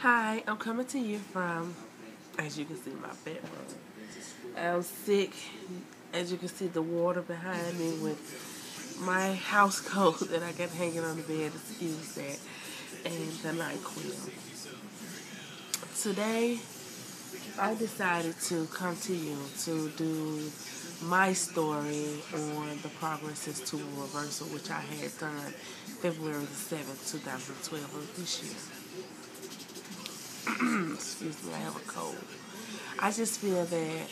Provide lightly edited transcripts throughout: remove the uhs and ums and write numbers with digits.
Hi, I'm coming to you from, as you can see, my bedroom. I'm sick. As you can see, the water behind me with my house coat that I got hanging on the bed. Excuse that. And the NyQuil. Today, I decided to come to you to do my story on the progress since tubal reversal, which I had done February the 7th, 2012 of this year. Excuse me, I have a cold. I just feel that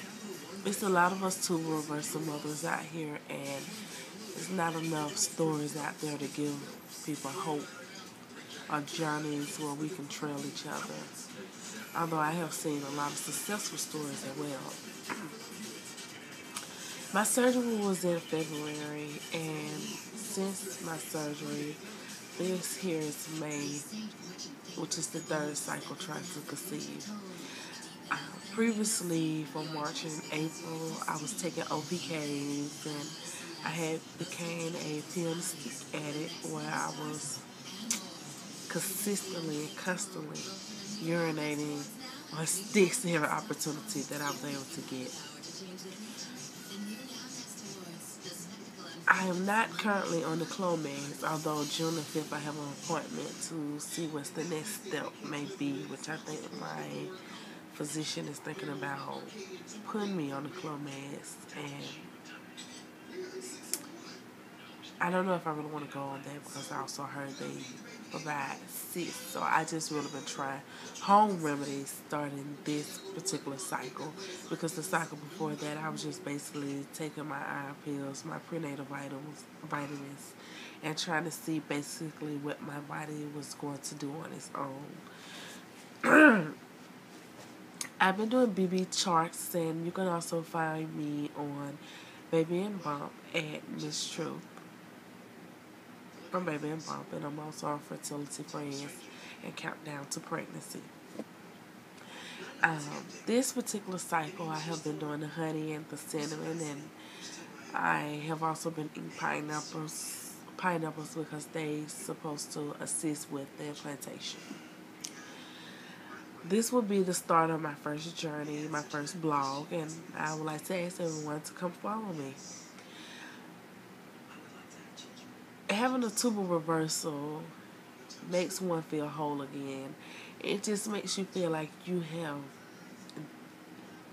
it's a lot of us tubal reversal mothers out here, and there's not enough stories out there to give people hope or journeys where we can trail each other. Although I have seen a lot of successful stories as well. My surgery was in February, and since my surgery, this here is May, which is the third cycle trying to conceive. Previously, for March and April, I was taking OPKs, and I had became a PMC addict where I was consistently and constantly urinating on sticks every opportunity that I was able to get. I am not currently on the Clomaz, although June the 5th I have an appointment to see what's the next step may be, which I think my physician is thinking about putting me on the Clomaz, and I don't know if I really want to go on that because I also heard they provide cysts. So I just really been trying home remedies starting this particular cycle, because the cycle before that I was just basically taking my iron pills, my prenatal vitamins, and trying to see basically what my body was going to do on its own. I've been doing BB charts, and you can also find me on Baby and Bump at Miss Truth from Baby and Bump, and I'm also on Fertility Friends and Countdown to Pregnancy. This particular cycle, I have been doing the honey and the cinnamon, and I have also been eating pineapples because they supposed to assist with the implantation. This will be the start of my first journey, my first blog, and I would like to ask everyone to come follow me. Having a tubal reversal makes one feel whole again. It just makes you feel like you have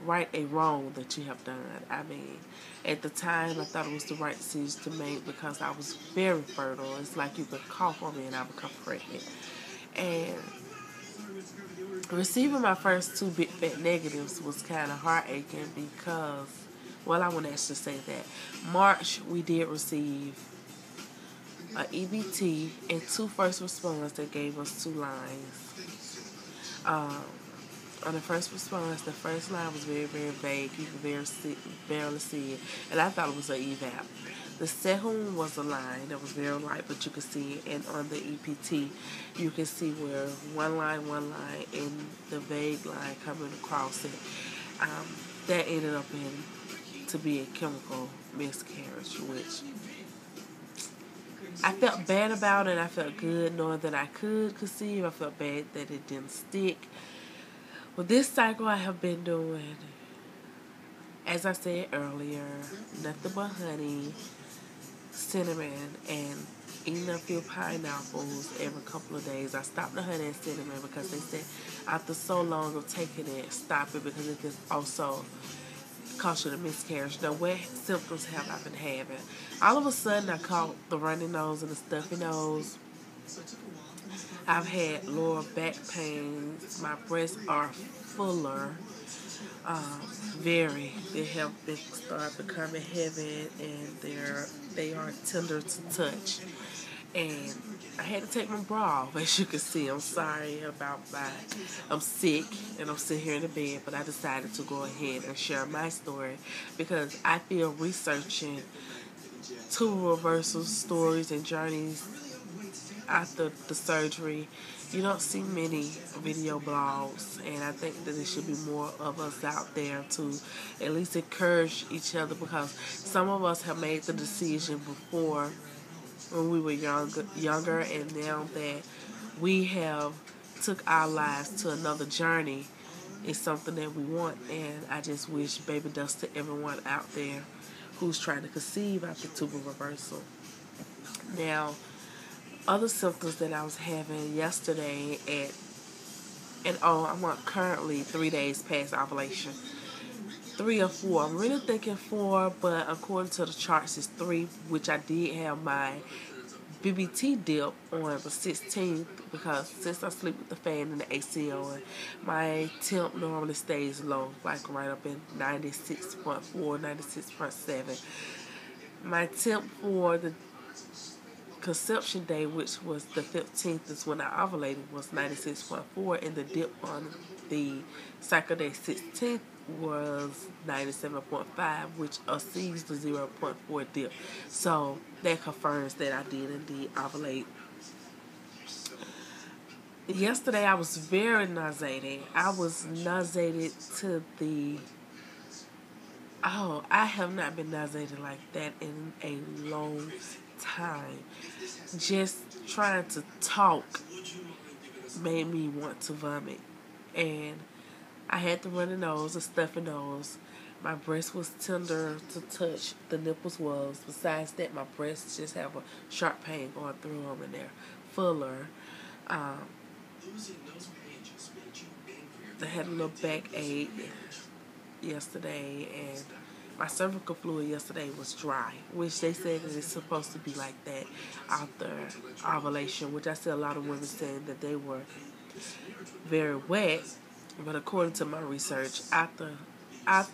right a wrong that you have done. I mean, at the time I thought it was the right decision to make because I was very fertile. It's like you could cough on me and I become pregnant. And receiving my first two big fat negatives was kind of heartaching because, well, I wouldn't actually say that. March, we did receive an EBT and two first responders that gave us two lines. On the first response, the first line was very, very vague. You could barely see it, and I thought it was an evap. The second one was a line that was very light, but you could see it. And on the EPT, you can see where one line, and the vague line coming across it. That ended up to be a chemical miscarriage, which I felt bad about it. I felt good knowing that I could conceive. I felt bad that it didn't stick. Well, this cycle I have been doing, as I said earlier, nothing but honey, cinnamon, and eating a few pineapples every couple of days. I stopped the honey and cinnamon because they said after so long of taking it, stop it because it can also cause you to miscarriage. Now, what symptoms have I been having? All of a sudden, I caught the runny nose and the stuffy nose. I've had lower back pains. My breasts are fuller. They have been start becoming heavy, and they are tender to touch. And I had to take my bra off, as you can see. I'm sorry about that. I'm sick, and I'm sitting here in the bed, but I decided to go ahead and share my story because I feel researching tubal reversal stories and journeys after the surgery, you don't see many video blogs, and I think that there should be more of us out there to at least encourage each other, because some of us have made the decision before when we were younger, and now that we have took our lives to another journey is something that we want, and I just wish baby dust to everyone out there who's trying to conceive after tubal reversal. Now, other symptoms that I was having yesterday I'm on currently 3 days past ovulation. 3 or 4. I'm really thinking 4, but according to the charts, it's 3, which I did have my BBT dip on the 16th because since I sleep with the fan and the AC on, my temp normally stays low, like right up in 96.4, 96.7. My temp for the conception day, which was the 15th, is when I ovulated, was 96.4, and the dip on the cycle day 16th was 97.5, which exceeds the 0.4 dip. So that confirms that I did indeed ovulate. Yesterday I was very nauseated. I was nauseated to the... Oh, I have not been nauseated like that in a long time. Just trying to talk made me want to vomit. And I had the runny nose, a stuffy nose. My breast was tender to touch. The nipples was. Besides that, my breasts just have a sharp pain going through them, and they're fuller. I had a little backache yesterday, and my cervical fluid yesterday was dry, which they said that it's supposed to be like that after ovulation, which I see a lot of women saying that they were very wet. But according to my research, after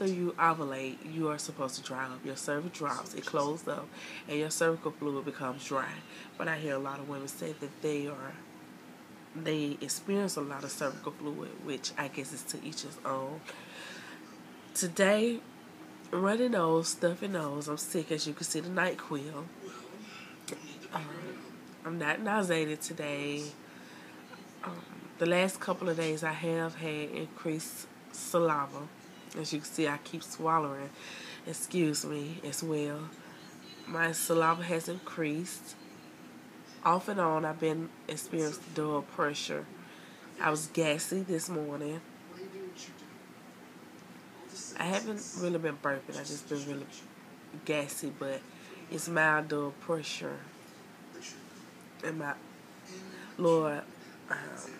you ovulate, you are supposed to dry up. Your cervix drops, it closes up, and your cervical fluid becomes dry. But I hear a lot of women say that they experience a lot of cervical fluid, which I guess is to each his own. Today, runny nose, stuffy nose. I'm sick, as you can see, the NyQuil. I'm not nauseated today. The last couple of days I have had increased saliva. As you can see, I keep swallowing. Excuse me as well. My saliva has increased. Off and on, I've been experiencing dull pressure. I was gassy this morning. I haven't really been burping. I just been really gassy, but it's mild dull pressure in my lower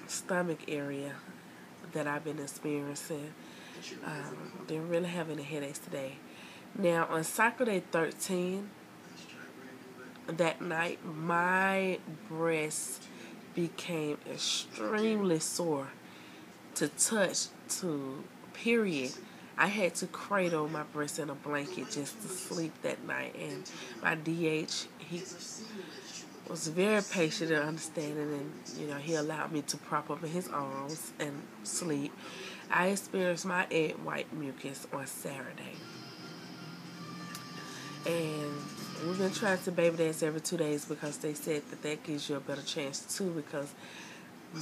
stomach area that I've been experiencing. Didn't really have any headaches today. Now, on cycle day 13, that night, my breast became extremely sore to touch, period. I had to cradle my breast in a blanket just to sleep that night. And my DH, he was very patient and understanding, and he allowed me to prop up in his arms and sleep. I experienced my egg white mucus on Saturday, and we've been trying to baby dance every 2 days because they said that gives you a better chance too, because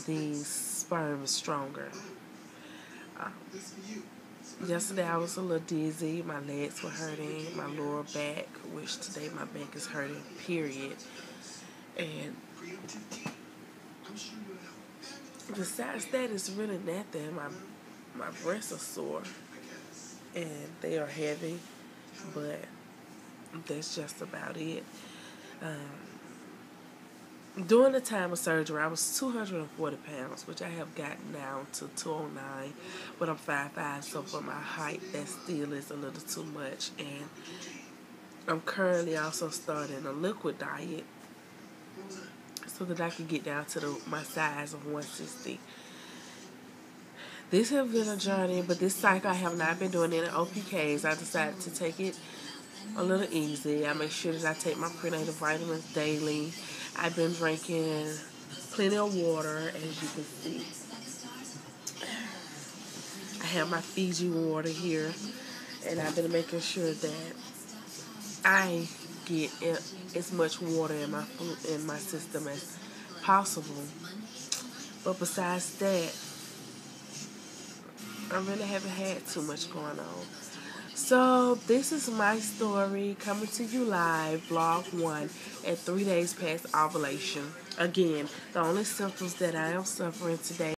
the sperm is stronger. Yesterday I was a little dizzy, my legs were hurting, my lower back, which today my back is hurting, period. And besides that, it's really nothing. My breasts are sore and they are heavy, but that's just about it. During the time of surgery, I was 240 pounds, which I have gotten down to 209, but I'm 5'5", so for my height, that still is a little too much. And I'm currently also starting a liquid diet so that I can get down to my size of 160. This has been a journey, but this cycle I have not been doing any OPKs. I decided to take it a little easy. I make sure that I take my prenatal vitamins daily. I've been drinking plenty of water, as you can see. I have my Fiji water here, and I've been making sure that I get as much water in my system as possible. But besides that, I really haven't had too much going on. So this is my story coming to you live, vlog 1, at 3 days past ovulation. Again, the only symptoms that I am suffering today